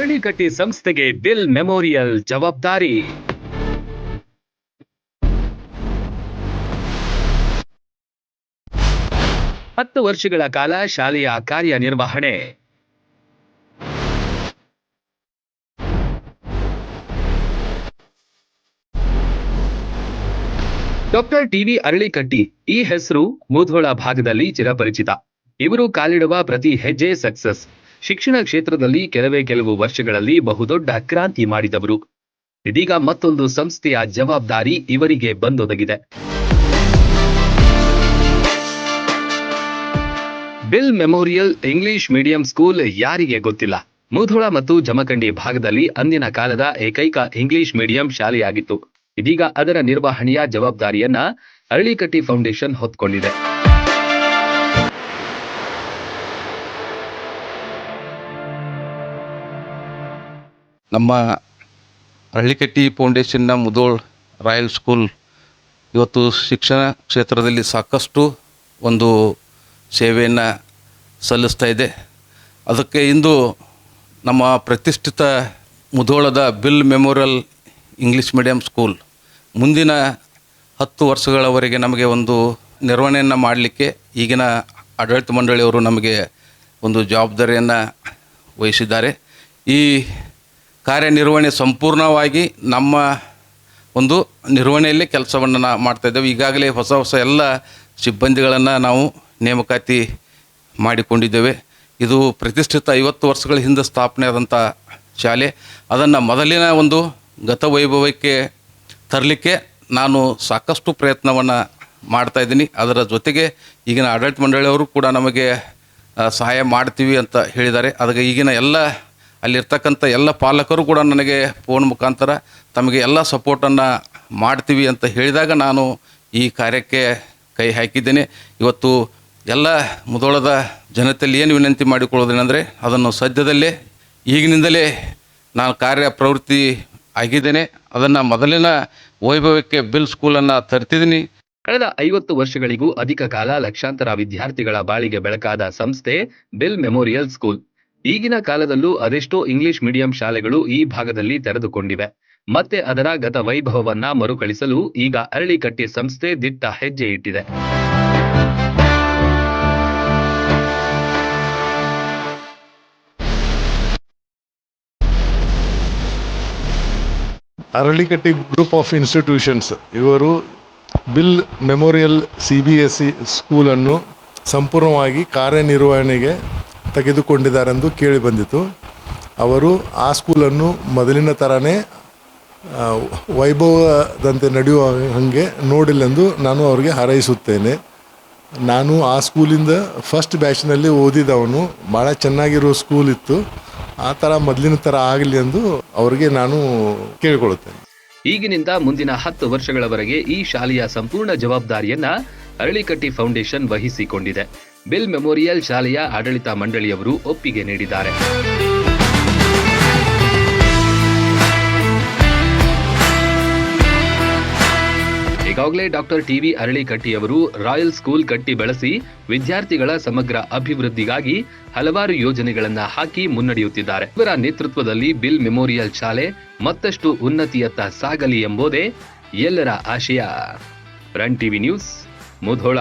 ಅರಳಿಕಟ್ಟಿ ಸಂಸ್ಥೆಗೆ bill memorial ಜವಾಬ್ದಾರಿ. ಹತ್ತು ವರ್ಷಗಳ ಕಾಲ ಶಾಲೆಯ ಕಾರ್ಯನಿರ್ವಹಣೆ. Doctor TV. ಅರಳಿಕಟ್ಟಿ ಈ ಹೆಸರು ಮುಧೋಳ ಭಾಗದಲ್ಲಿ ಚಿರಪರಿಚಿತ. ಇವರು ಕಾಲಿಡುವ ಪ್ರತಿ ಹೆಜ್ಜೆ ಸಕ್ಸಸ್. ಶಿಕ್ಷಣ ಕ್ಷೇತ್ರದಲ್ಲಿ ಕೆಲವು ವರ್ಷಗಳಲ್ಲಿ ಬಹುದೊಡ್ಡ ಕ್ರಾಂತಿ ಮಾಡಿದವರು. ಇದೀಗ ಮತ್ತೊಂದು ಸಂಸ್ಥೆಯ ಜವಾಬ್ದಾರಿ ಇವರಿಗೆ ಬಂದೊದಗಿದೆ. Bill memorial English medium school ಯಾರಿಗೆ ಗೊತ್ತಿಲ್ಲ? ಮುಧೋಳ ಮತ್ತು ಜಮಖಂಡಿ ಭಾಗದಲ್ಲಿ ಅಂದಿನ ಕಾಲದ ಏಕೈಕ ಇಂಗ್ಲಿಷ್ ಮೀಡಿಯಂ ಶಾಲೆಯಾಗಿತ್ತು. ಇದೀಗ ಅದರ ನಿರ್ವಹಣೆಯ ಜವಾಬ್ದಾರಿಯನ್ನ ಅರಳಿಕಟ್ಟಿ ಫೌಂಡೇಶನ್ ಹೊತ್ತುಕೊಂಡಿದೆ. ನಮ್ಮ ಅರಳಿಕಟ್ಟಿ ಫೌಂಡೇಶನ್ನ ಮುಧೋಳ್ ರಾಯಲ್ ಸ್ಕೂಲ್ ಇವತ್ತು ಶಿಕ್ಷಣ ಕ್ಷೇತ್ರದಲ್ಲಿ ಸಾಕಷ್ಟು ಒಂದು ಸೇವೆಯನ್ನು ಸಲ್ಲಿಸ್ತಾ ಇದೆ. ಅದಕ್ಕೆ ಇಂದು ನಮ್ಮ ಪ್ರತಿಷ್ಠಿತ ಮುಧೋಳದ Bill memorial English medium school ಮುಂದಿನ 10 ವರ್ಷಗಳವರೆಗೆ ನಮಗೆ ಒಂದು ನಿರ್ವಹಣೆಯನ್ನು ಮಾಡಲಿಕ್ಕೆ ಈಗಿನ ಆಡಳಿತ ಮಂಡಳಿಯವರು ನಮಗೆ ಒಂದು ಜವಾಬ್ದಾರಿಯನ್ನು ವಹಿಸಿದ್ದಾರೆ. ಈ ಕಾರ್ಯನಿರ್ವಹಣೆ ಸಂಪೂರ್ಣವಾಗಿ ನಮ್ಮ ಒಂದು ನಿರ್ವಹಣೆಯಲ್ಲೇ ಕೆಲಸವನ್ನು ಮಾಡ್ತಾಯಿದ್ದೇವೆ. ಈಗಾಗಲೇ ಹೊಸ ಎಲ್ಲ ಸಿಬ್ಬಂದಿಗಳನ್ನು ನಾವು ನೇಮಕಾತಿ ಮಾಡಿಕೊಂಡಿದ್ದೇವೆ. ಇದು ಪ್ರತಿಷ್ಠಿತ 50 ವರ್ಷಗಳ ಹಿಂದೆ ಸ್ಥಾಪನೆ ಆದಂಥ ಶಾಲೆ. ಅದನ್ನು ಮೊದಲಿನ ಒಂದು ಗತವೈಭವಕ್ಕೆ ತರಲಿಕ್ಕೆ ನಾನು ಸಾಕಷ್ಟು ಪ್ರಯತ್ನವನ್ನು ಮಾಡ್ತಾಯಿದ್ದೀನಿ. ಅದರ ಜೊತೆಗೆ ಈಗಿನ ಆಡಳಿತ ಮಂಡಳಿಯವರು ಕೂಡ ನಮಗೆ ಸಹಾಯ ಮಾಡ್ತೀವಿ ಅಂತ ಹೇಳಿದ್ದಾರೆ. ಅದಕ್ಕೆ ಈಗಿನ ಅಲ್ಲಿರ್ತಕ್ಕಂಥ ಎಲ್ಲ ಪಾಲಕರು ಕೂಡ ನನಗೆ ಫೋನ್ ಮುಖಾಂತರ ತಮಗೆ ಎಲ್ಲ ಸಪೋರ್ಟನ್ನು ಮಾಡ್ತೀವಿ ಅಂತ ಹೇಳಿದಾಗ ನಾನು ಈ ಕಾರ್ಯಕ್ಕೆ ಕೈ ಹಾಕಿದ್ದೇನೆ. ಇವತ್ತು ಎಲ್ಲ ಮುಧೋಳದ ಜನತೆಯಲ್ಲಿ ಏನು ವಿನಂತಿ ಮಾಡಿಕೊಳ್ಳೋದೇನೆಂದರೆ ಅದನ್ನು ಸದ್ಯದಲ್ಲೇ ಈಗಿನಿಂದಲೇ ನಾನು ಕಾರ್ಯಪ್ರವೃತ್ತಿ ಆಗಿದ್ದೇನೆ. ಅದನ್ನು ಮೊದಲಿನ ವೈಭವಕ್ಕೆ ಬಿಲ್ ಸ್ಕೂಲನ್ನು ತರ್ತಿದ್ದೀನಿ. ಕಳೆದ 50 ವರ್ಷಗಳಿಗೂ ಅಧಿಕ ಕಾಲ ಲಕ್ಷಾಂತರ ವಿದ್ಯಾರ್ಥಿಗಳ ಬಾಳಿಗೆ ಬೆಳಕಾದ ಸಂಸ್ಥೆ ಬಿಲ್ ಮೆಮೋರಿಯಲ್ ಸ್ಕೂಲ್. ಈಗಿನ ಕಾಲದಲ್ಲೂ ಅದೆಷ್ಟೋ ಇಂಗ್ಲಿಷ್ ಮೀಡಿಯಂ ಶಾಲೆಗಳು ಈ ಭಾಗದಲ್ಲಿ ತೆರೆದುಕೊಂಡಿವೆ. ಮತ್ತೆ ಅದರ ಗತ ವೈಭವವನ್ನ ಮರುಕಳಿಸಲು ಈಗ ಅರಳಿಕಟ್ಟಿ ಸಂಸ್ಥೆ ದಿಟ್ಟ ಹೆಜ್ಜೆ ಇಟ್ಟಿದೆ. ಅರಳಿಕಟ್ಟಿ ಗ್ರೂಪ್ ಆಫ್ ಇನ್ಸ್ಟಿಟ್ಯೂಷನ್ಸ್ ಇವರು ಬಿಲ್ ಮೆಮೋರಿಯಲ್ CBSE ಸ್ಕೂಲನ್ನು ಸಂಪೂರ್ಣವಾಗಿ ಕಾರ್ಯನಿರ್ವಹಣೆಗೆ ತೆಗೆದುಕೊಂಡಿದ್ದಾರೆಂದು ಕೇಳಿ ಬಂದಿತು. ಅವರು ಆ ಸ್ಕೂಲನ್ನು ಮೊದಲಿನ ಥರನೇ ವೈಭವದಂತೆ ನಡೆಯುವ ಹಾಗೆ ನೋಡಿല്ലെಂದು ನಾನು ಅವರಿಗೆ ಹಾರೈಸುತ್ತೇನೆ. ನಾನು ಆ ಸ್ಕೂಲಿಂದ ಫಸ್ಟ್ ಬ್ಯಾಚ್ನಲ್ಲಿ ಓದಿದವನು. ಭಾಳ ಚೆನ್ನಾಗಿರೋ ಸ್ಕೂಲ್ ಇತ್ತು. ಆ ಥರ ಮೊದಲಿನ ಥರ ಆಗಲಿ ಎಂದು ಅವರಿಗೆ ನಾನು ಕೇಳಿಕೊಳ್ಳುತ್ತೇನೆ. ಈಗಿನಿಂದ ಮುಂದಿನ 10 ವರ್ಷಗಳವರೆಗೆ ಈ ಶಾಲೆಯ ಸಂಪೂರ್ಣ ಜವಾಬ್ದಾರಿಯನ್ನ ಅರಳಿಕಟ್ಟಿ ಫೌಂಡೇಶನ್ ವಹಿಸಿಕೊಂಡಿದೆ. ಬಿಲ್ ಮೆಮೋರಿಯಲ್ ಶಾಲೆಯ ಆಡಳಿತ ಮಂಡಳಿಯವರು ಒಪ್ಪಿಗೆ ನೀಡಿದ್ದಾರೆ. ಈಗಾಗಲೇ ಡಾಕ್ಟರ್ ಟಿ.ವಿ. ಅರಳಿಕಟ್ಟಿಯವರು ರಾಯಲ್ ಸ್ಕೂಲ್ ಕಟ್ಟಿ ಬೆಳೆಸಿ ವಿದ್ಯಾರ್ಥಿಗಳ ಸಮಗ್ರ ಅಭಿವೃದ್ಧಿಗಾಗಿ ಹಲವಾರು ಯೋಜನೆಗಳನ್ನ ಹಾಕಿ ಮುನ್ನಡೆಯುತ್ತಿದ್ದಾರೆ. ಇವರ ನೇತೃತ್ವದಲ್ಲಿ ಬಿಲ್ ಮೆಮೋರಿಯಲ್ ಶಾಲೆ ಮತ್ತಷ್ಟು ಉನ್ನತಿಯತ್ತ ಸಾಗಲಿ ಎಂಬುದೇ ಎಲ್ಲರ ಆಶಯ. Run TV news, Mudhol.